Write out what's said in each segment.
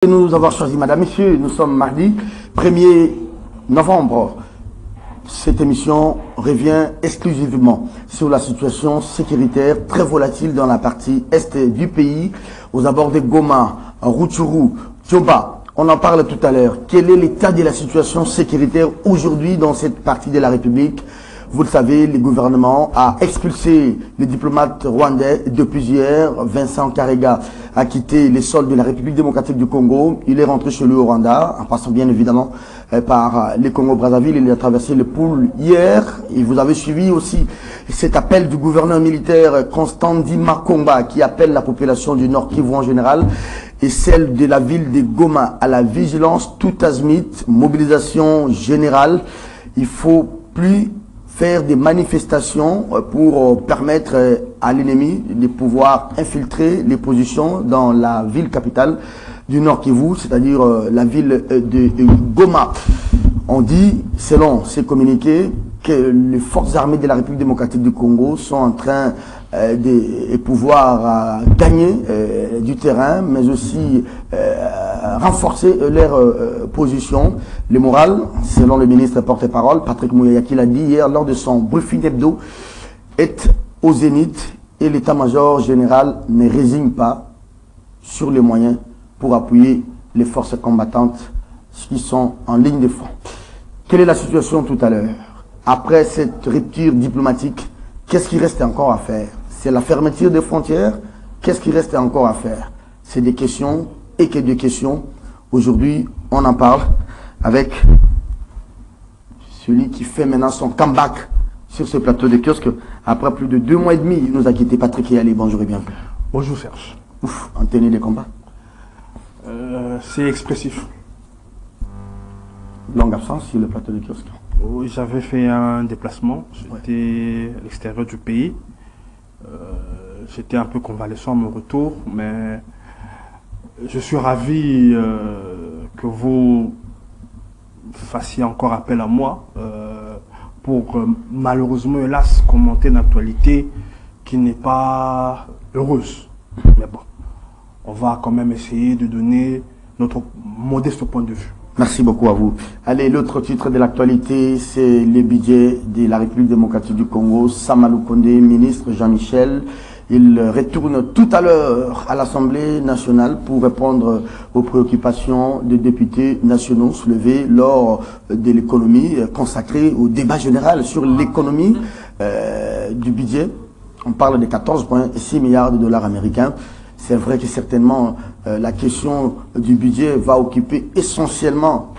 De nous avoir choisi, Madame, Messieurs. Nous sommes mardi 1er novembre. Cette émission revient exclusivement sur la situation sécuritaire très volatile dans la partie est du pays, aux abords de Goma, Rutshuru, Dioba. On en parle tout à l'heure. Quel est l'état de la situation sécuritaire aujourd'hui dans cette partie de la République? Vous le savez, le gouvernement a expulsé les diplomates rwandais depuis hier. Vincent Karega a quitté les sols de la République démocratique du Congo. Il est rentré chez lui au Rwanda, en passant bien évidemment par les Congo-Brazzaville. Il a traversé le pôle hier. Et vous avez suivi aussi cet appel du gouverneur militaire Constant Makomba qui appelle la population du Nord Kivu en général et celle de la ville de Goma à la vigilance tout azimut, mobilisation générale. Il faut plus faire des manifestations pour permettre à l'ennemi de pouvoir infiltrer les positions dans la ville capitale du Nord Kivu, c'est-à-dire la ville de Goma. On dit, selon ces communiqués, que les forces armées de la République démocratique du Congo sont en train de pouvoir gagner du terrain, mais aussi renforcer leur position. Le moral, selon le ministre porte-parole, Patrick Muyaya, qui l'a dit hier lors de son briefing hebdo, est au zénith et l'état-major général ne résigne pas sur les moyens pour appuyer les forces combattantes qui sont en ligne de front. Quelle est la situation tout à l'heure? Après cette rupture diplomatique, qu'est-ce qui reste encore à faire? C'est la fermeture des frontières. Qu'est-ce qui reste encore à faire? C'est des questions et que des questions. Aujourd'hui, on en parle avec celui qui fait maintenant son comeback sur ce plateau de kiosque. Après plus de 2 mois et demi, il nous a quitté. Patrick Yali, bonjour et bienvenue. Bonjour Serge. Ouf, en tenue de combat. C'est expressif. Longue absence sur le plateau de kiosque. Oui, j'avais fait un déplacement. J'étais à l'extérieur du pays. J'étais un peu convalescent à mon retour, mais je suis ravi que vous fassiez encore appel à moi pour malheureusement, hélas, commenter une actualité qui n'est pas heureuse. Mais bon, on va quand même essayer de donner notre modeste point de vue. Merci beaucoup à vous. Allez, l'autre titre de l'actualité, c'est le budget de la République démocratique du Congo. Sama Lukonde, ministre Jean-Michel, il retourne tout à l'heure à l'Assemblée nationale pour répondre aux préoccupations des députés nationaux soulevées lors de l'économie, consacrée au débat général sur l'économie du budget. On parle de 14,6 milliards de dollars américains. C'est vrai que certainement la question du budget va occuper essentiellement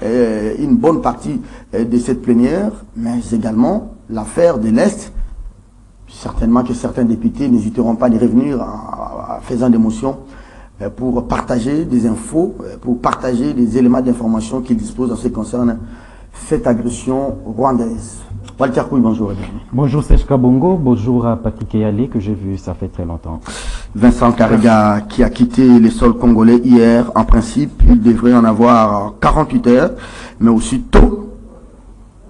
une bonne partie de cette plénière, mais également l'affaire de l'Est. Certainement que certains députés n'hésiteront pas à y revenir en faisant des motions pour partager des infos, pour partager des éléments d'information qu'ils disposent en ce qui concerne cette agression rwandaise. Walter Kouy, bonjour. Bonjour Serge Kabongo, bonjour à Patrick Yali que j'ai vu, ça fait très longtemps. Vincent Karega qui a quitté les sols congolais hier, en principe, il devrait en avoir 48 heures, mais aussitôt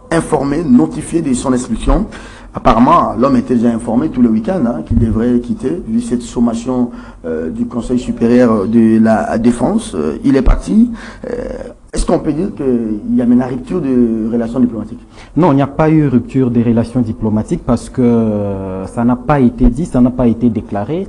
informé, notifié de son expulsion. Apparemment, l'homme était déjà informé tous les week-ends qu'il devrait quitter, vu cette sommation du Conseil supérieur de la défense. Il est parti. Est-ce qu'on peut dire qu'il y a maintenant rupture de relations diplomatiques? Non, il n'y a pas eu rupture des relations diplomatiques parce que ça n'a pas été dit, ça n'a pas été déclaré.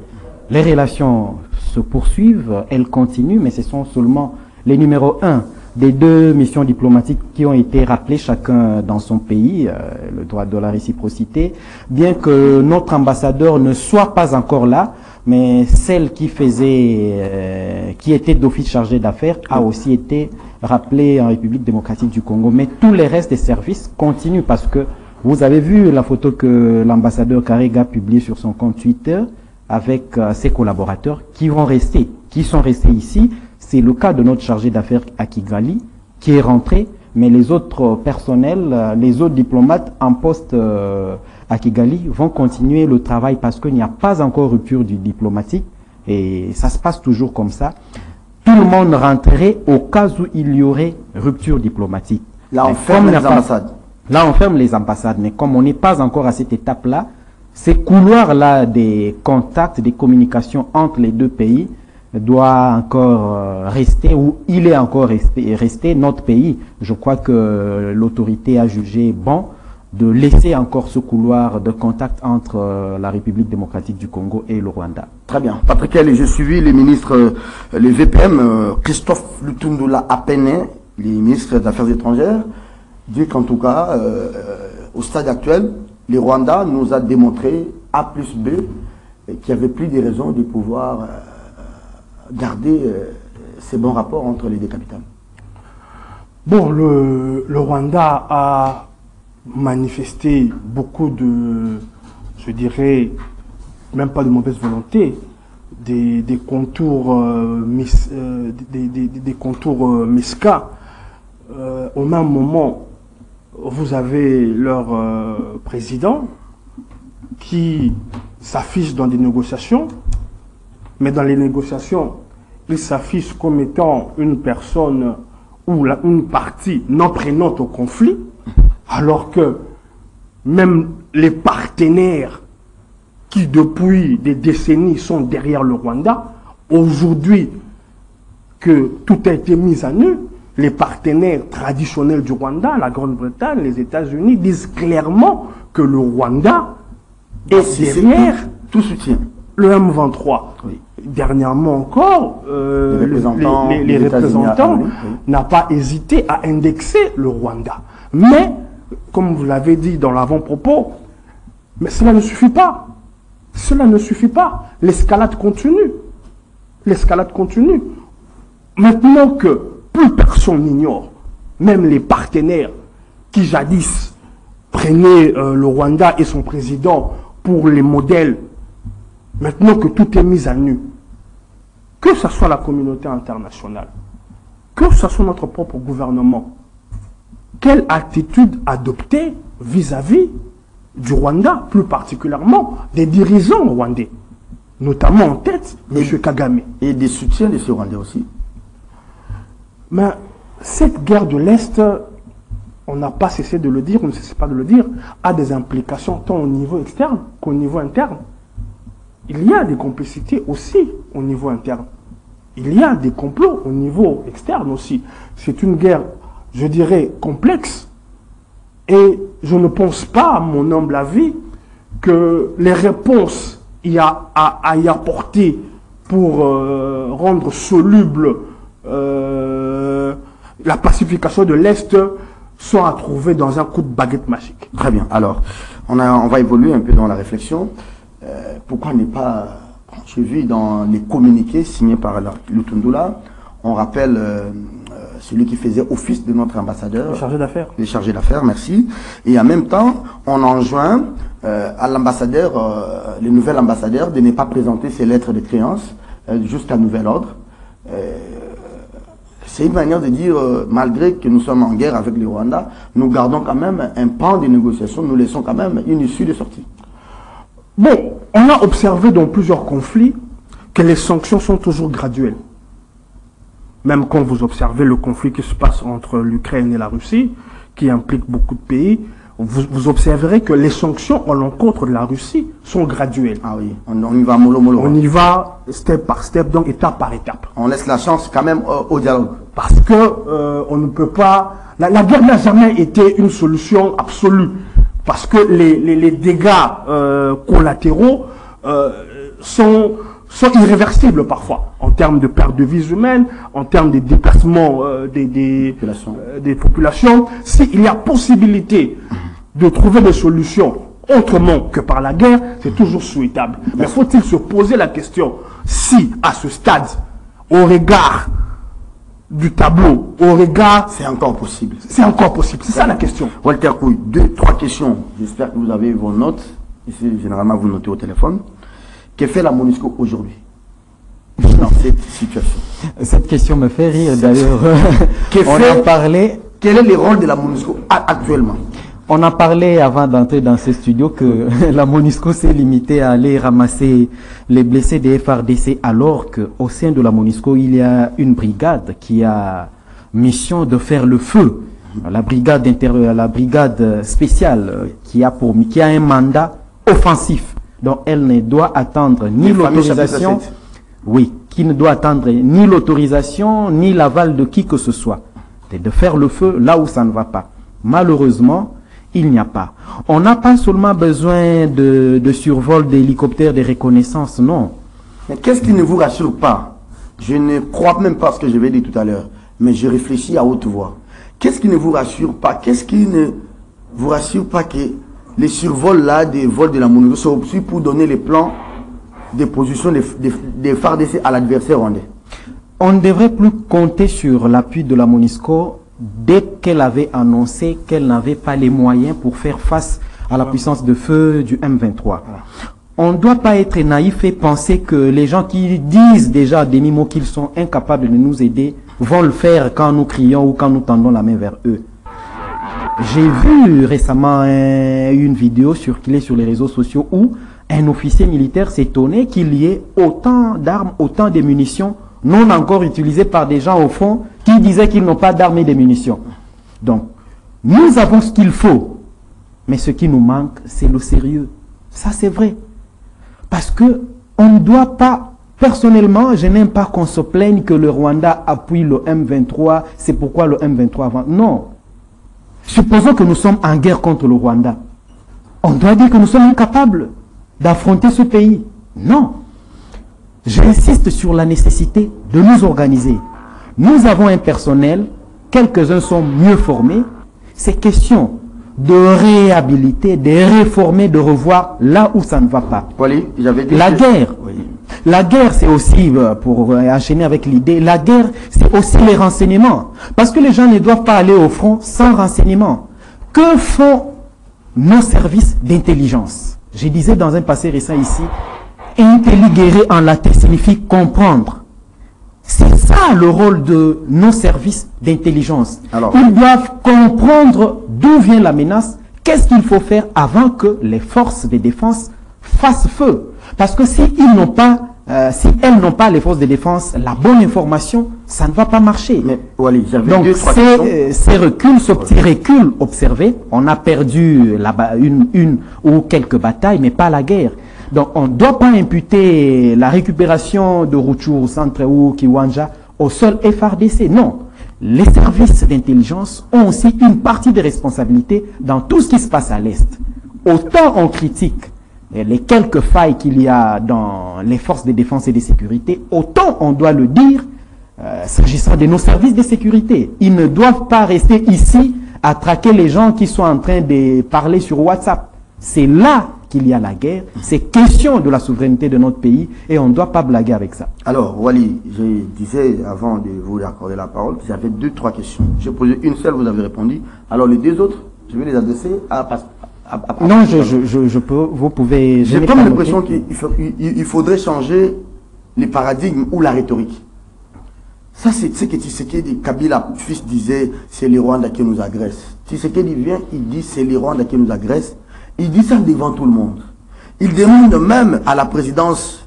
Les relations se poursuivent, elles continuent, mais ce sont seulement les numéros 1 des 2 missions diplomatiques qui ont été rappelées chacun dans son pays, le droit de la réciprocité, bien que notre ambassadeur ne soit pas encore là, mais celle qui faisait, qui était d'office chargée d'affaires a aussi été rappelée en République démocratique du Congo. Mais tous les restes des services continuent parce que vous avez vu la photo que l'ambassadeur Karega publie sur son compte Twitter avec ses collaborateurs qui sont restés ici. C'est le cas de notre chargé d'affaires à Kigali qui est rentré, mais les autres personnels, les autres diplomates en poste à Kigali vont continuer le travail parce qu'il n'y a pas encore rupture du diplomatique et ça se passe toujours comme ça. Tout le monde rentrerait au cas où il y aurait rupture diplomatique. Là, on ferme les ambassades. Là, on ferme les ambassades, mais comme on n'est pas encore à cette étape-là, ces couloirs-là des contacts, des communications entre les 2 pays doit encore rester, ou il est encore resté notre pays. Je crois que l'autorité a jugé bon de laisser encore ce couloir de contact entre la République démocratique du Congo et le Rwanda. Très bien. Patrick, j'ai suivi les ministres, les VPM, Christophe Lutundula Apene, les ministres des Affaires étrangères, dit qu'en tout cas, au stade actuel, le Rwanda nous a démontré, A plus B, qu'il n'y avait plus de raisons de pouvoir garder ces bons rapports entre les deux capitales. Bon, le Rwanda a manifesté beaucoup de, je dirais, même pas de mauvaise volonté, des contours des contours mesquins. Au même moment, vous avez leur président qui s'affiche dans des négociations, mais dans les négociations, il s'affiche comme étant une personne ou une partie non prenante au conflit, alors que même les partenaires qui depuis des décennies sont derrière le Rwanda, aujourd'hui que tout a été mis à nu, les partenaires traditionnels du Rwanda, la Grande-Bretagne, les États-Unis, disent clairement que le Rwanda est derrière tout soutien. Le M23. Oui. Dernièrement encore, les représentants n'ont pas hésité à indexer le Rwanda. Mais, comme vous l'avez dit dans l'avant-propos, mais cela ne suffit pas. Cela ne suffit pas. L'escalade continue. L'escalade continue. Maintenant que plus personne n'ignore, même les partenaires qui jadis prenaient le Rwanda et son président pour les modèles, maintenant que tout est mis à nu, que ce soit la communauté internationale, que ce soit notre propre gouvernement, quelle attitude adopter vis-à-vis du Rwanda, plus particulièrement des dirigeants rwandais, notamment en tête M. Kagame. Et des soutiens de ce Rwandais aussi. Mais cette guerre de l'Est, on n'a pas cessé de le dire, on ne cesse pas de le dire, a des implications tant au niveau externe qu'au niveau interne. Il y a des complicités aussi au niveau interne. Il y a des complots au niveau externe aussi. C'est une guerre, je dirais, complexe. Et je ne pense pas, à mon humble avis, que les réponses à y apporter pour rendre soluble la pacification de l'Est sont à trouver dans un coup de baguette magique. Très bien. Alors, on va évoluer un peu dans la réflexion. Pourquoi n'est pas... J'ai vu dans les communiqués signés par Lutundula, on rappelle celui qui faisait office de notre ambassadeur. Le chargé d'affaires. Le chargé d'affaires, merci. Et en même temps, on enjoint à l'ambassadeur, le nouvel ambassadeur, de ne pas présenter ses lettres de créance jusqu'à nouvel ordre. C'est une manière de dire, malgré que nous sommes en guerre avec le Rwanda, nous gardons quand même un pan de négociation, nous laissons quand même une issue de sortie. Bon, on a observé dans plusieurs conflits que les sanctions sont toujours graduelles. Même quand vous observez le conflit qui se passe entre l'Ukraine et la Russie, qui implique beaucoup de pays, vous observerez que les sanctions à l'encontre de la Russie sont graduelles. Ah oui, on y va mollo mollo. On y va step par step, donc étape par étape. On laisse la chance quand même au dialogue. Parce que on ne peut pas... La guerre n'a jamais été une solution absolue. Parce que les dégâts collatéraux sont irréversibles parfois, en termes de perte de vies humaines, en termes de déplacement des populations. S'il y a possibilité de trouver des solutions autrement que par la guerre, c'est toujours souhaitable. Mais faut-il se poser la question si, à ce stade, au regard du tableau, au regard... C'est encore possible. C'est encore possible. C'est ça la question. Walter Couille, 2-3 questions. J'espère que vous avez vos notes. Ici, généralement, vous notez au téléphone. Que fait la MONUSCO aujourd'hui dans cette situation? Cette question me fait rire d'ailleurs. On en parlait. Quel est le rôle de la MONUSCO actuellement? On en parlait avant d'entrer dans ce studio que la MONUSCO s'est limitée à aller ramasser les blessés des FARDC, alors qu'au sein de la MONUSCO, il y a une brigade qui a mission de faire le feu. La brigade spéciale qui a un mandat offensif. Donc elle ne doit attendre ni l'autorisation. Oui, qui ne doit attendre ni l'autorisation, ni l'aval de qui que ce soit. C'est de faire le feu là où ça ne va pas. Malheureusement, il n'y a pas. On n'a pas seulement besoin de survol d'hélicoptères de reconnaissance, non. Mais qu'est-ce qui ne vous rassure pas? Je ne crois même pas ce que je vais dire tout à l'heure, mais je réfléchis à haute voix. Qu'est-ce qui ne vous rassure pas? Qu'est-ce qui ne vous rassure pas que les survols là, des vols de la MONUSCO sont aussi pour donner les plans des positions des FARDC à l'adversaire rwandais? On ne devrait plus compter sur l'appui de la MONUSCO dès qu'elle avait annoncé qu'elle n'avait pas les moyens pour faire face à la puissance de feu du M23. On ne doit pas être naïf et penser que les gens qui disent déjà à demi-mot qu'ils sont incapables de nous aider vont le faire quand nous crions ou quand nous tendons la main vers eux. J'ai vu récemment une vidéo circuler sur les réseaux sociaux où un officier militaire s'étonnait qu'il y ait autant d'armes, autant de munitions non encore utilisées par des gens au fond qui disaient qu'ils n'ont pas d'armes et de munitions. Donc, nous avons ce qu'il faut, mais ce qui nous manque, c'est le sérieux. Ça, c'est vrai. Parce que on ne doit pas, personnellement, je n'aime pas qu'on se plaigne que le Rwanda appuie le M23, c'est pourquoi le M23 avance. Non. Supposons que nous sommes en guerre contre le Rwanda. On doit dire que nous sommes incapables d'affronter ce pays. Non. J'insiste sur la nécessité de nous organiser. Nous avons un personnel, quelques-uns sont mieux formés. C'est question de réhabiliter, de réformer, de revoir là où ça ne va pas. Oui, la guerre, la guerre c'est aussi, pour enchaîner avec l'idée, la guerre c'est aussi les renseignements. Parce que les gens ne doivent pas aller au front sans renseignements. Que font nos services d'intelligence? Je disais dans un passé récent ici, intelligere en latin signifie comprendre. C'est ça le rôle de nos services d'intelligence. Ils doivent comprendre d'où vient la menace, qu'est-ce qu'il faut faire avant que les forces de défense fassent feu. Parce que si elles n'ont pas, les forces de défense, la bonne information, ça ne va pas marcher. Mais, Wally, donc ces reculs, ce petit recul observé, on a perdu une ou quelques batailles, mais pas la guerre. Donc, on ne doit pas imputer la récupération de Rutshuru, Centre ou Kiwanja au seul FARDC. Non. Les services d'intelligence ont aussi une partie de responsabilité dans tout ce qui se passe à l'Est. Autant on critique les quelques failles qu'il y a dans les forces de défense et de sécurité, autant on doit le dire s'agissant de nos services de sécurité. Ils ne doivent pas rester ici à traquer les gens qui sont en train de parler sur WhatsApp. C'est là qu'il y a la guerre, c'est question de la souveraineté de notre pays et on ne doit pas blaguer avec ça. Alors, Wally, je disais avant de vous accorder la parole, j'avais 2-3 questions. J'ai posé une seule, vous avez répondu. Alors, les deux autres, je vais les adresser à non, je peux, vous pouvez... J'ai pas l'impression qu'il faudrait changer les paradigmes ou la rhétorique. Ça, c'est ce que Tshisekedi, Kabila, fils, disait, c'est les Rwandais qui nous agressent. Tshisekedi vient, il dit, c'est les Rwandais qui nous agressent. Il dit ça devant tout le monde. Il demande même à la présidence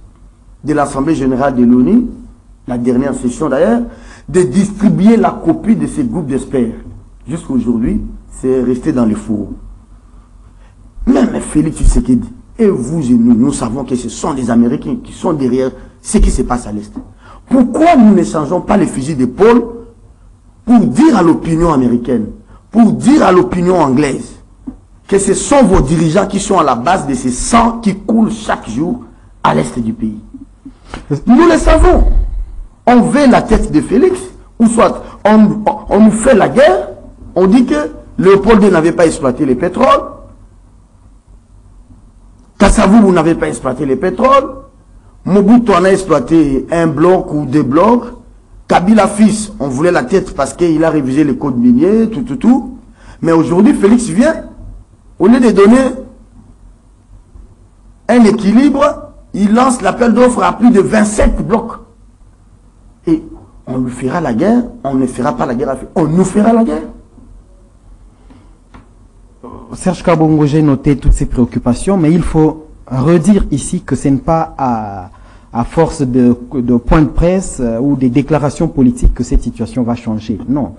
de l'Assemblée générale de l'ONU, la dernière session d'ailleurs, de distribuer la copie de ces groupes d'experts. Jusqu'aujourd'hui, c'est resté dans les fourreaux. Même Félix Tshisekedi, et vous et nous savons que ce sont les Américains qui sont derrière ce qui se passe à l'Est. Pourquoi nous ne changeons pas les fusils d'épaule pour dire à l'opinion américaine, pour dire à l'opinion anglaise, que ce sont vos dirigeants qui sont à la base de ces sangs qui coulent chaque jour à l'est du pays. Nous le savons. On veut la tête de Félix, ou soit on nous fait la guerre, on dit que Léopold II n'avait pas exploité le pétrole, Kassavou, vous n'avez pas exploité le pétrole, Mobutu en a exploité un bloc ou deux blocs, Kabila fils, on voulait la tête parce qu'il a révisé les codes miniers, tout. Mais aujourd'hui, Félix vient, au lieu de donner un équilibre, il lance l'appel d'offres à plus de 27 blocs. Et on lui fera la guerre, on ne fera pas la guerre, on nous fera la guerre. Serge Kabongo, j'ai noté toutes ces préoccupations, mais il faut redire ici que ce n'est pas à force de points de presse ou des déclarations politiques que cette situation va changer. Non.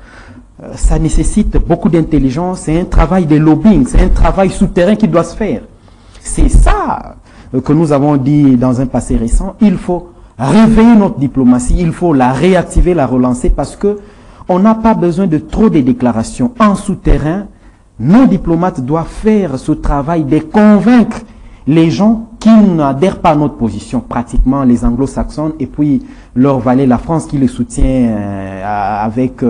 Ça nécessite beaucoup d'intelligence, c'est un travail de lobbying, c'est un travail souterrain qui doit se faire. C'est ça que nous avons dit dans un passé récent. Il faut réveiller notre diplomatie, il faut la réactiver, la relancer parce que on n'a pas besoin de trop de déclarations. En souterrain, nos diplomates doivent faire ce travail de convaincre les gens qui n'adhèrent pas à notre position, pratiquement les anglo-saxons, et puis leur valet, la France, qui les soutient avec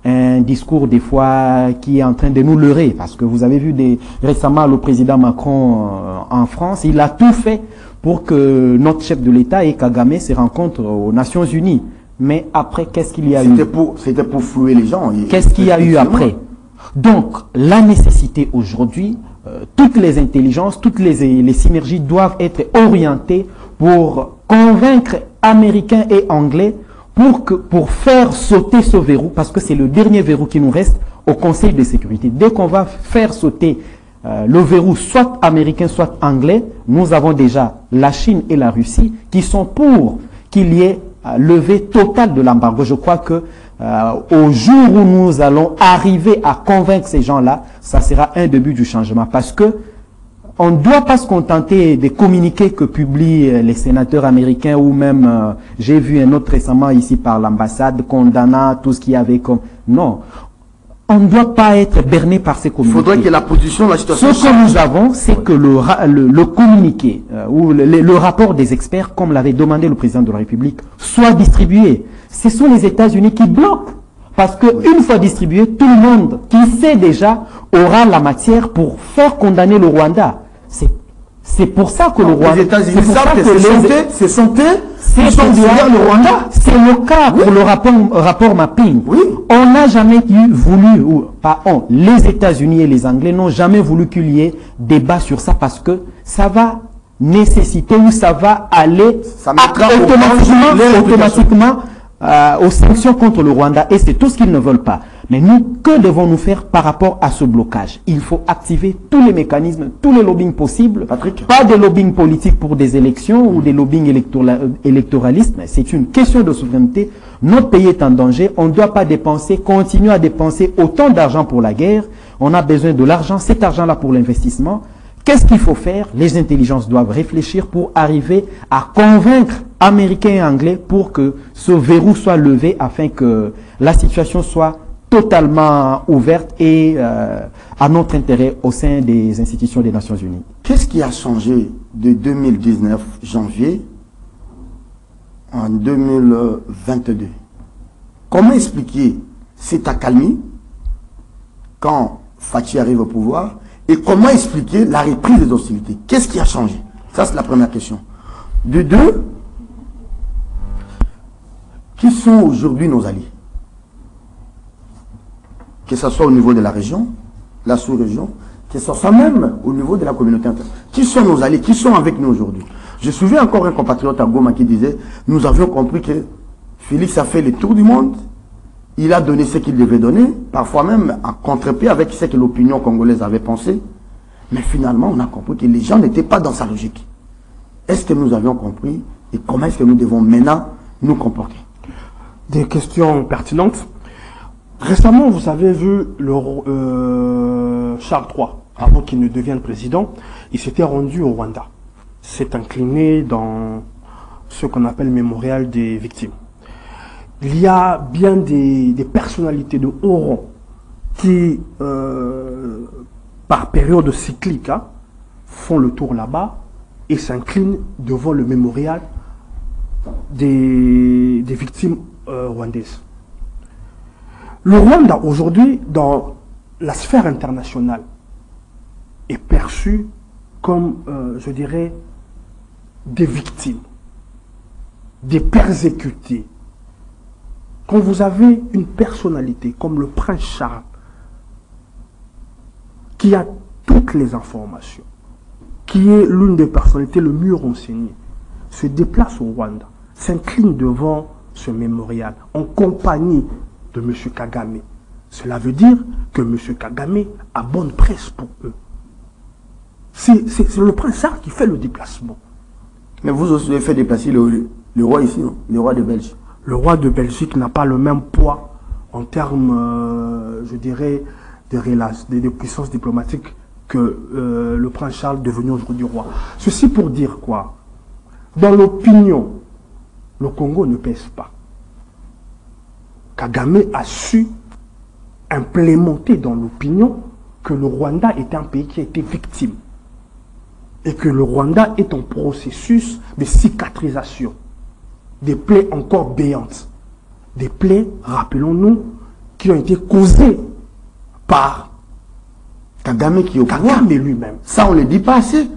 un discours des fois qui est en train de nous leurrer. Parce que vous avez vu récemment le président Macron en France, il a tout fait pour que notre chef de l'État et Kagame se rencontrent aux Nations Unies. Mais après, qu'est-ce qu'il y a eu? C'était pour flouer les gens. Qu'est-ce qu'il y a eu après? Donc, la nécessité aujourd'hui, toutes les intelligences, toutes les synergies doivent être orientées pour convaincre Américains et Anglais pour faire sauter ce verrou, parce que c'est le dernier verrou qui nous reste au Conseil de sécurité. Dès qu'on va faire sauter le verrou, soit américain, soit anglais, nous avons déjà la Chine et la Russie qui sont pour qu'il y ait levée totale de l'embargo. Je crois que au jour où nous allons arriver à convaincre ces gens-là, ça sera un début du changement. Parce que on ne doit pas se contenter des communiqués que publient les sénateurs américains ou même, j'ai vu un autre récemment ici par l'ambassade, condamnant tout ce qu'il y avait comme... Non, on ne doit pas être berné par ces communiqués. Il faudrait que la position, la situation... Ce que nous avons, c'est que le communiqué ou le rapport des experts, comme l'avait demandé le président de la République, soit distribué. Ce sont les États-Unis qui bloquent. Parce qu'une fois distribué, tout le monde qui sait déjà aura la matière pour faire condamner le Rwanda. C'est pour ça que le Rwanda... Les États-Unis savent que c'est santé, ils sont derrière le Rwanda. C'est le cas pour le rapport mapping. Oui. On n'a jamais voulu, ou pas on, les États-Unis et les Anglais n'ont jamais voulu qu'il y ait débat sur ça parce que ça va nécessiter ou ça va aller automatiquement aux sanctions contre le Rwanda, et c'est tout ce qu'ils ne veulent pas. Mais nous, que devons-nous faire par rapport à ce blocage? Il faut activer tous les mécanismes, tous les lobbying possibles. Patrick. Pas de lobbying politique pour des élections ou des lobbying électoralistes. C'est une question de souveraineté. Notre pays est en danger. On ne doit pas continuer à dépenser autant d'argent pour la guerre. On a besoin de l'argent, cet argent-là pour l'investissement. Qu'est-ce qu'il faut faire? Les intelligences doivent réfléchir pour arriver à convaincre Américains et Anglais pour que ce verrou soit levé afin que la situation soit totalement ouverte et à notre intérêt au sein des institutions des Nations Unies. Qu'est-ce qui a changé de 2019 janvier en 2022? Comment expliquer cette accalmie quand Fachi arrive au pouvoir? Et comment expliquer la reprise des hostilités? Qu'est-ce qui a changé? Ça, c'est la première question. De deux, qui sont aujourd'hui nos alliés? Que ce soit au niveau de la région, la sous-région, que ce soit même au niveau de la communauté internationale. Qui sont nos alliés? Qui sont avec nous aujourd'hui? Je me souviens encore un compatriote à Goma qui disait, nous avions compris que Félix a fait le tour du monde. Il a donné ce qu'il devait donner, parfois même en contre-pied avec ce que l'opinion congolaise avait pensé. Mais finalement, on a compris que les gens n'étaient pas dans sa logique. Est-ce que nous avions compris et comment est-ce que nous devons maintenant nous comporter? Des questions pertinentes. Récemment, vous avez vu Charles III, avant qu'il ne devienne président, il s'était rendu au Rwanda. S'est incliné dans ce qu'on appelle le mémorial des victimes. Il y a bien des personnalités de haut rang qui, par période cyclique, font le tour là-bas et s'inclinent devant le mémorial des victimes rwandaises. Le Rwanda, aujourd'hui, dans la sphère internationale, est perçu comme, je dirais, des victimes, des persécutés. Quand vous avez une personnalité comme le prince Charles, qui a toutes les informations, qui est l'une des personnalités le mieux renseignées, se déplace au Rwanda, s'incline devant ce mémorial en compagnie de M. Kagame. Cela veut dire que M. Kagame a bonne presse pour eux. C'est le prince Charles qui fait le déplacement. Mais vous aussi avez fait déplacer le roi ici, non? Le roi de Belgique. Le roi de Belgique n'a pas le même poids en termes, je dirais, de puissance diplomatique que le prince Charles devenu aujourd'hui roi. Ceci pour dire quoi? Dans l'opinion le Congo ne pèse pas. Kagame a su implémenter dans l'opinion que le Rwanda est un pays qui a été victime et que le Rwanda est en processus de cicatrisation. Des plaies encore béantes. Des plaies, rappelons-nous, qui ont été causées par Kagame qui est au pouvoir. Kagame lui-même. Ça, on ne le dit pas assez.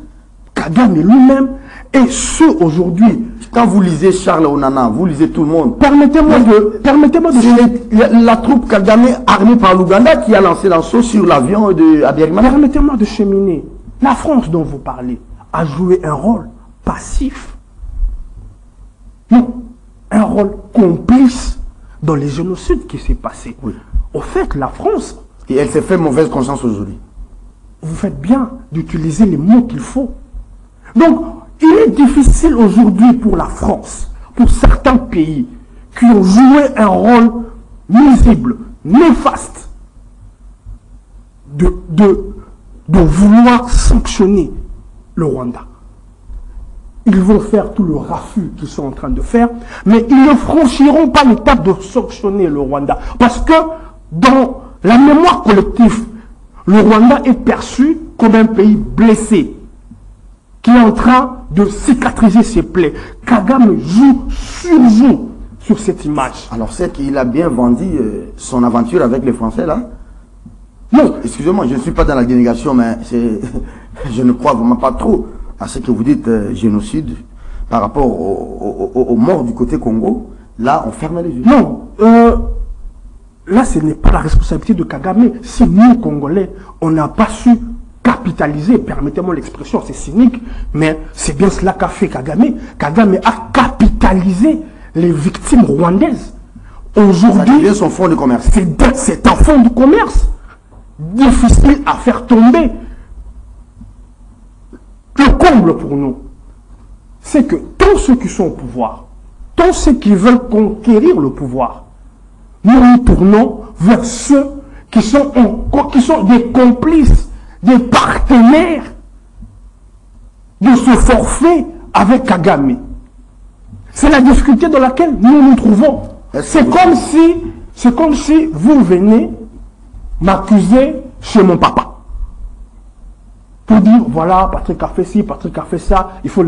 Kagame lui-même et ceux aujourd'hui. Quand vous lisez Charles Onana, vous lisez tout le monde. Permettez-moi de C'est la troupe Kagame armée par l'Ouganda qui a lancé l'assaut sur l'avion de Abiyarimana. Permettez-moi de cheminer. La France dont vous parlez a joué un rôle passif. Non, un rôle complice dans les génocides qui s'est passé. Oui. Au fait, la France... Et elle s'est fait mauvaise conscience aujourd'hui. Vous faites bien d'utiliser les mots qu'il faut. Donc, il est difficile aujourd'hui pour la France, pour certains pays qui ont joué un rôle nuisible, néfaste, de vouloir sanctionner le Rwanda. Ils vont faire tout le raffut qu'ils sont en train de faire, mais ils ne franchiront pas l'étape de sanctionner le Rwanda. Parce que dans la mémoire collective, le Rwanda est perçu comme un pays blessé, qui est en train de cicatriser ses plaies. Kagame surjoue sur cette image. Alors c'est qu'il a bien vendu son aventure avec les Français là. Non. Excusez-moi, je ne suis pas dans la dénégation, mais je ne crois vraiment pas trop à ce que vous dites génocide par rapport aux morts du côté Congo. Là, on ferme les yeux. Non. Là, ce n'est pas la responsabilité de Kagame. Si nous, Congolais, on n'a pas su capitaliser, permettez-moi l'expression, c'est cynique, mais c'est bien cela qu'a fait Kagame. Kagame a capitalisé les victimes rwandaises. Aujourd'hui, son fonds de commerce. C'est un fonds de commerce difficile à faire tomber. Le comble pour nous, c'est que tous ceux qui sont au pouvoir, tous ceux qui veulent conquérir le pouvoir, nous nous tournons vers ceux qui sont des complices, des partenaires de ce forfait avec Kagame. C'est la difficulté dans laquelle nous nous trouvons. C'est comme si vous venez m'accuser chez mon papa. Pour dire, voilà, Patrick a fait ci, Patrick a fait ça, il faut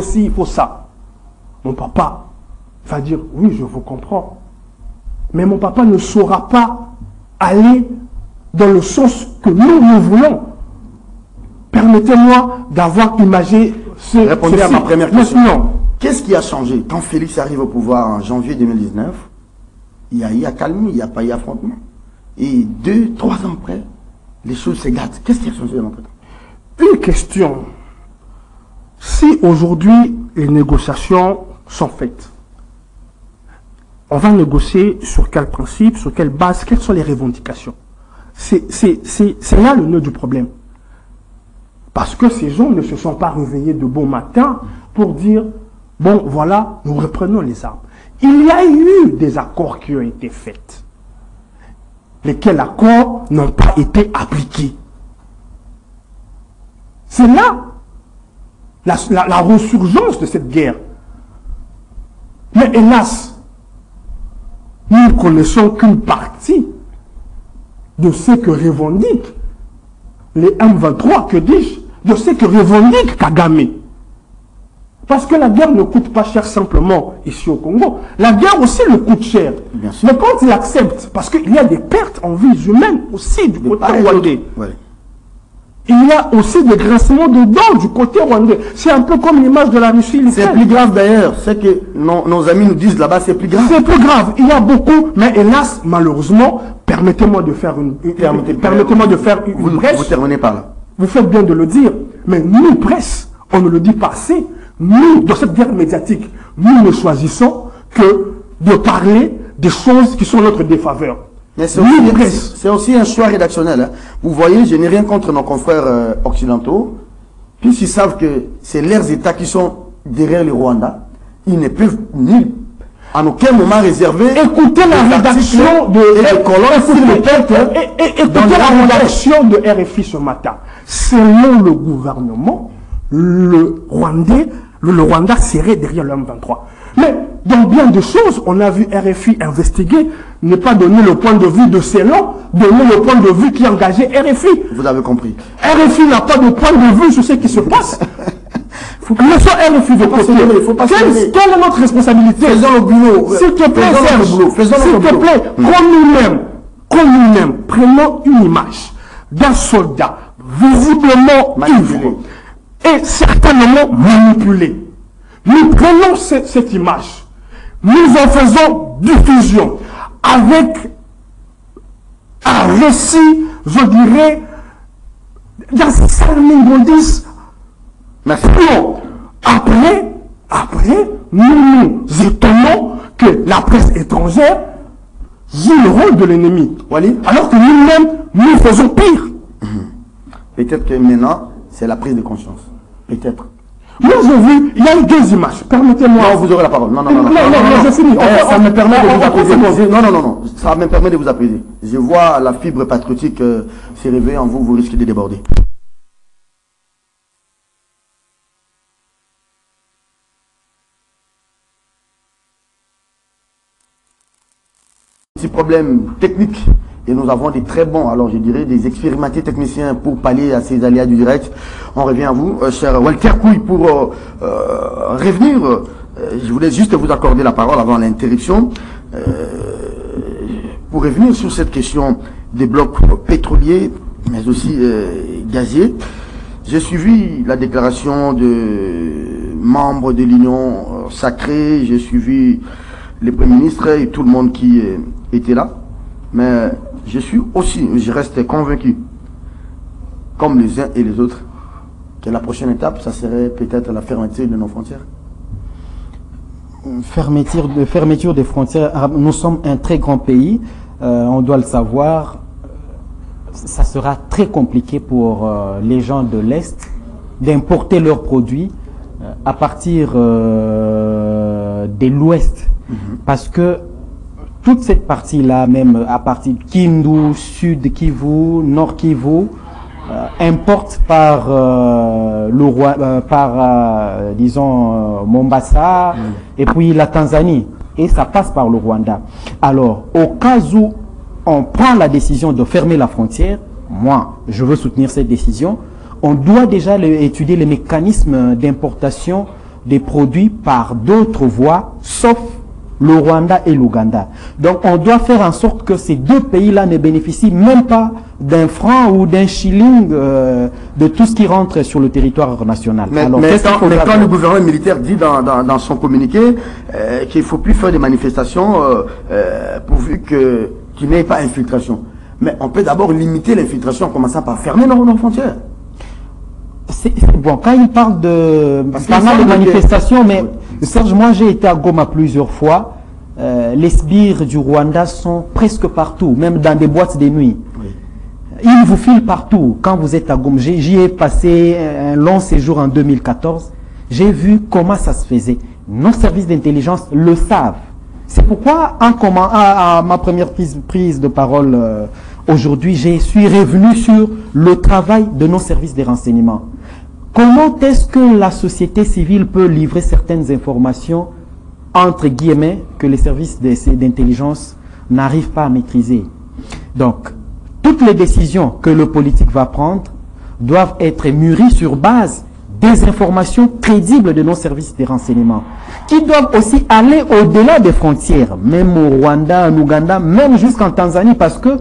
ci, il faut ça. Mon papa va dire, oui, je vous comprends. Mais mon papa ne saura pas aller dans le sens que nous voulons. Permettez-moi d'avoir imagé ce... Répondez à ma première question. Maintenant, qu'est-ce qui a changé? Quand Félix arrive au pouvoir en janvier 2019, il y a calme, il n'y a pas eu affrontement. Et 2-3 ans après, les choses se gâtent. Qu'est-ce qui a changé dans notre temps? Une question. Si aujourd'hui les négociations sont faites, on va négocier sur quel principe, sur quelle base, quelles sont les revendications? C'est là le nœud du problème. Parce que ces gens ne se sont pas réveillés de bon matin pour dire, bon voilà, nous reprenons les armes. Il y a eu des accords qui ont été faits. Lesquels accords n'ont pas été appliqués. C'est là la ressurgence de cette guerre. Mais hélas, nous ne connaissons qu'une partie de ce que revendiquent les M23, que dis-je, de ce que revendique Kagame. Parce que la guerre ne coûte pas cher simplement ici au Congo. La guerre aussi le coûte cher. Bien sûr. Mais quand il accepte, parce qu'il y a des pertes en vies humaines aussi du côté rwandais. Ouais. Il y a aussi des grincements de dents du côté rwandais. C'est un peu comme l'image de la Russie. C'est plus grave d'ailleurs. C'est que nos amis nous disent là-bas, c'est plus grave. C'est plus grave. Il y a beaucoup, mais hélas, malheureusement, permettez-moi de faire une brèche. Vous terminez par là. Vous faites bien de le dire, mais nous, presse, on ne le dit pas assez. Nous, dans cette guerre médiatique, nous ne choisissons que de parler des choses qui sont notre défaveur. Mais c'est aussi un choix rédactionnel. Hein. Vous voyez, je n'ai rien contre nos confrères occidentaux, puisqu'ils savent que c'est leurs États qui sont derrière le Rwanda. Ils ne peuvent ni en aucun moment réserver. Écoutez la rédaction de RFI ce matin. Selon le gouvernement, le Rwanda serait derrière le M23. Mais dans bien de choses, on a vu RFI investiguer, ne pas donner le point de vue de Ceylan, donner le point de vue qui engageait RFI. Vous avez compris. RFI n'a pas de point de vue sur ce qui se passe. Laissons RFI de côté. Quelle est notre responsabilité? Faisons le boulot. S'il te plaît, Serge, s'il te plaît, qu'on nous-mêmes, prenons une image d'un soldat visiblement ivre et certainement manipulé. Nous prenons cette image, nous en faisons diffusion avec un récit, je dirais, dans ce merci. Après, nous nous étonnons que la presse étrangère joue le rôle de l'ennemi. Alors que nous-mêmes, nous faisons pire. Peut-être que maintenant, c'est la prise de conscience. Peut-être. Moi, j'ai vu, il y a eu deux images. Permettez-moi. Non, vous aurez la parole. Non, je finis. Ça me permet de vous apaiser. Non. Ça me permet de vous apaiser. Je vois la fibre patriotique se réveiller en vous, vous risquez de déborder. Petit problème technique et nous avons des très bons, alors je dirais des expérimentés techniciens pour pallier à ces aléas du direct. On revient à vous, cher Walter Couille, pour revenir. Je voulais juste vous accorder la parole avant l'interruption pour revenir sur cette question des blocs pétroliers mais aussi gaziers. J'ai suivi la déclaration de membres de l'Union sacrée, j'ai suivi les premiers ministres et tout le monde qui était là, mais je reste convaincu, comme les uns et les autres, que la prochaine étape, ça serait peut-être la fermeture de nos frontières. Fermeture des frontières, nous sommes un très grand pays, on doit le savoir, ça sera très compliqué pour les gens de l'Est d'importer leurs produits à partir de l'Ouest. Parce que toute cette partie-là, même à partir de Kindu, Sud Kivu, Nord Kivu, importe par disons Mombasa et puis la Tanzanie, et ça passe par le Rwanda. Alors, au cas où on prend la décision de fermer la frontière, moi, je veux soutenir cette décision, on doit déjà étudier les mécanismes d'importation des produits par d'autres voies, sauf le Rwanda et l'Ouganda. Donc on doit faire en sorte que ces deux pays-là ne bénéficient même pas d'un franc ou d'un shilling de tout ce qui rentre sur le territoire national. Mais quand le gouvernement militaire dit dans son communiqué qu'il ne faut plus faire des manifestations pourvu qu'il n'y ait pas infiltration. Mais on peut d'abord limiter l'infiltration en commençant par fermer nos frontières. C'est bon, quand il parle de manifestations, mais Serge, moi j'ai été à Goma plusieurs fois, les sbires du Rwanda sont presque partout, même dans des boîtes de nuit. Oui. Ils vous filent partout. Quand vous êtes à Goma, j'y ai passé un long séjour en 2014, j'ai vu comment ça se faisait. Nos services d'intelligence le savent. C'est pourquoi, à ma première prise de parole aujourd'hui, je suis revenu sur le travail de nos services de renseignement. Comment est-ce que la société civile peut livrer certaines informations, entre guillemets, que les services d'intelligence n'arrivent pas à maîtriser? Donc, toutes les décisions que le politique va prendre doivent être mûries sur base des informations crédibles de nos services de renseignement, qui doivent aussi aller au-delà des frontières, même au Rwanda, en Ouganda, même jusqu'en Tanzanie, parce que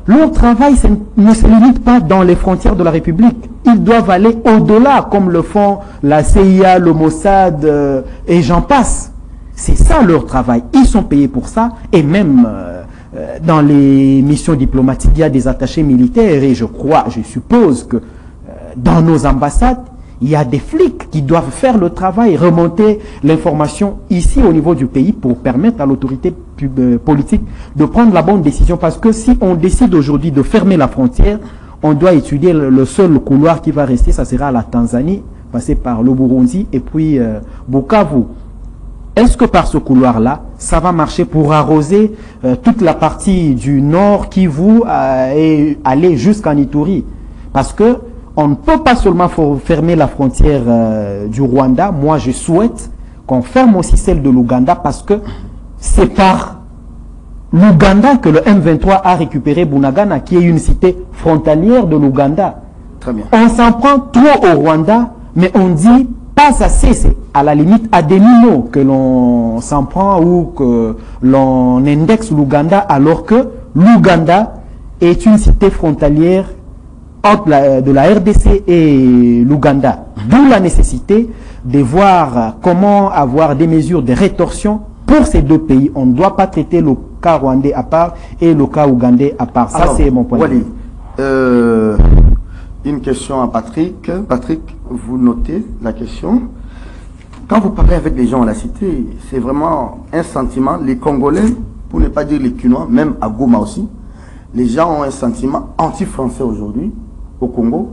leur travail ne se limite pas dans les frontières de la République. Ils doivent aller au-delà, comme le font la CIA, le Mossad, et j'en passe. C'est ça leur travail. Ils sont payés pour ça, et même dans les missions diplomatiques, il y a des attachés militaires, et je suppose que dans nos ambassades, il y a des flics qui doivent faire le travail, remonter l'information ici au niveau du pays pour permettre à l'autorité politique de prendre la bonne décision. Parce que si on décide aujourd'hui de fermer la frontière, on doit étudier le seul couloir qui va rester, ça sera la Tanzanie, passer par le Burundi et puis Bukavu. Est-ce que par ce couloir-là, ça va marcher pour arroser toute la partie du nord Kivu et aller jusqu'en Ituri? Parce que on ne peut pas seulement fermer la frontière du Rwanda. Moi, je souhaite qu'on ferme aussi celle de l'Ouganda parce que c'est par l'Ouganda que le M23 a récupéré Bunagana, qui est une cité frontalière de l'Ouganda. Très bien. On s'en prend trop au Rwanda, mais on dit pas assez. C'est à la limite à demi-mot que l'on s'en prend ou que l'on indexe l'Ouganda, alors que l'Ouganda est une cité frontalière entre de la RDC et l'Ouganda. D'où la nécessité de voir comment avoir des mesures de rétorsion pour ces deux pays. On ne doit pas traiter le cas rwandais à part et le cas ougandais à part. Ça, c'est mon point de vue. Une question à Patrick. Patrick, vous notez la question. Quand vous parlez avec les gens à la cité, c'est vraiment un sentiment. Les Congolais, pour ne pas dire les Quinois, même à Goma aussi, les gens ont un sentiment anti-français aujourd'hui au Congo.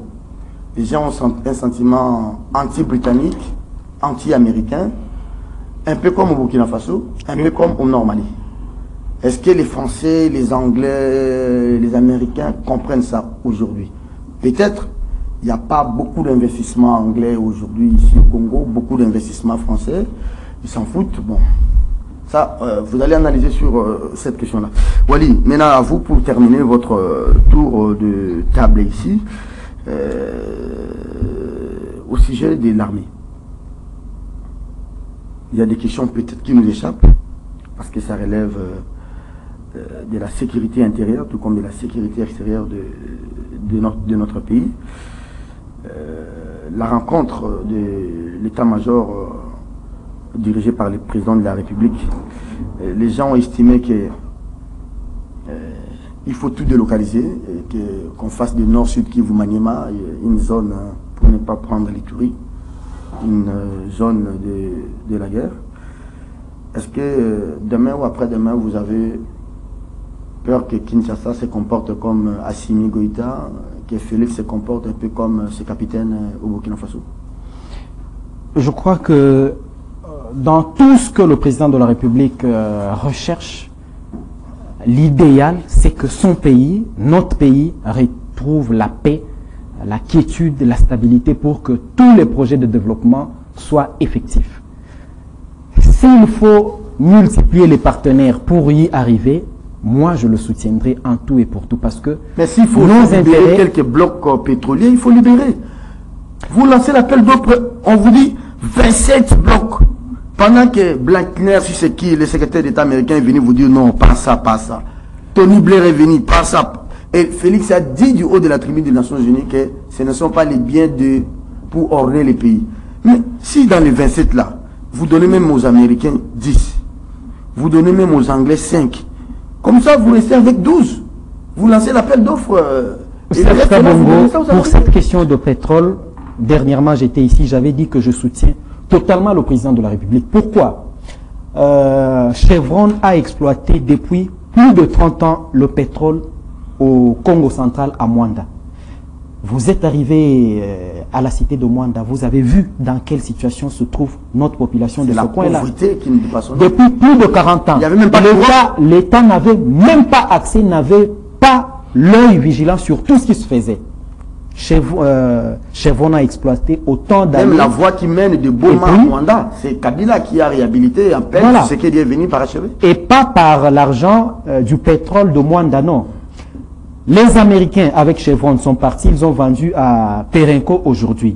Les gens ont un sentiment anti-britannique, anti-américain, un peu comme au Burkina Faso, un peu comme au Nord Mali. Est-ce que les Français, les Anglais, les Américains comprennent ça aujourd'hui? Peut-être il n'y a pas beaucoup d'investissements anglais aujourd'hui ici au Congo, beaucoup d'investissements français. Ils s'en foutent. Bon, ça, vous allez analyser sur cette question-là. Wally, maintenant à vous pour terminer votre tour de table ici. Au sujet de l'armée. Il y a des questions peut-être qui nous échappent, parce que ça relève de la sécurité intérieure, tout comme de la sécurité extérieure de notre pays. La rencontre de l'état-major dirigé par le président de la République, les gens ont estimé que il faut tout délocaliser, qu'on fasse du nord-sud Kivu Maniema, une zone pour ne pas prendre l'Ituri, une zone de la guerre. Est-ce que demain ou après-demain, vous avez peur que Kinshasa se comporte comme Assimi Goïta, que Félix se comporte un peu comme ses capitaines au Burkina Faso? Je crois que dans tout ce que le président de la République recherche, l'idéal, c'est que son pays, notre pays, retrouve la paix, la quiétude, la stabilité pour que tous les projets de développement soient effectifs. S'il faut multiplier les partenaires pour y arriver, moi je le soutiendrai en tout et pour tout, parce que mais s'il faut libérer quelques blocs pétroliers, il faut libérer. Vous lancez l'appel d'offres, on vous dit 27 blocs. Pendant que Blankner, si c'est qui, le secrétaire d'État américain est venu vous dire non, pas ça, pas ça. Tony Blair est venu, pas ça. Et Félix a dit du haut de la tribune des Nations Unies que ce ne sont pas les biens pour orner les pays. Mais si dans les 27 là, vous donnez même aux Américains 10, vous donnez même aux Anglais 5, comme ça vous restez avec 12. Vous lancez l'appel d'offres. Pour cette question de pétrole, dernièrement j'étais ici, j'avais dit que je soutiens totalement le président de la République. Pourquoi? Chevron a exploité depuis plus de 30 ans le pétrole au Congo central, à Mwanda. Vous êtes arrivé à la cité de Mwanda, vous avez vu dans quelle situation se trouve notre population de ce coin-là. Depuis plus de 40 ans, l'État n'avait même pas accès, n'avait pas l'œil vigilant sur tout ce qui se faisait. Chevron a exploité autant d'années. Même la voie qui mène de Boma à Mwanda, c'est Kabila qui a réhabilité en peine ce qui est venu parachever. Et pas par l'argent du pétrole de Mwanda, non. Les Américains avec Chevron sont partis, ils ont vendu à Perenco aujourd'hui.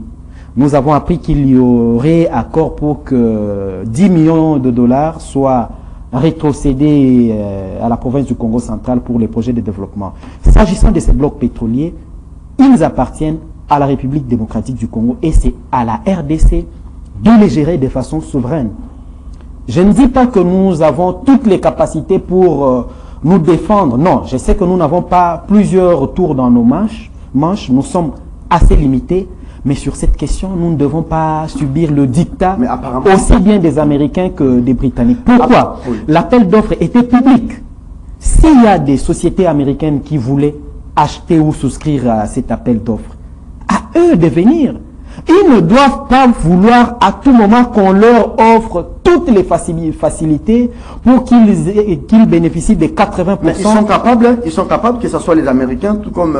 Nous avons appris qu'il y aurait accord pour que 10 millions de dollars soient rétrocédés à la province du Congo central pour les projets de développement. S'agissant de ces blocs pétroliers, ils appartiennent à la République démocratique du Congo et c'est à la RDC de les gérer de façon souveraine. Je ne dis pas que nous avons toutes les capacités pour nous défendre. Non, je sais que nous n'avons pas plusieurs tours dans nos manches. Nous sommes assez limités. Mais sur cette question, nous ne devons pas subir le dictat aussi bien des Américains que des Britanniques. Pourquoi? L'appel d'offres était public. S'il y a des sociétés américaines qui voulaient acheter ou souscrire à cet appel d'offres, à eux de venir. Ils ne doivent pas vouloir à tout moment qu'on leur offre toutes les facilités pour qu'ils bénéficient des 80%. Mais ils sont capables que ce soit les Américains, tout comme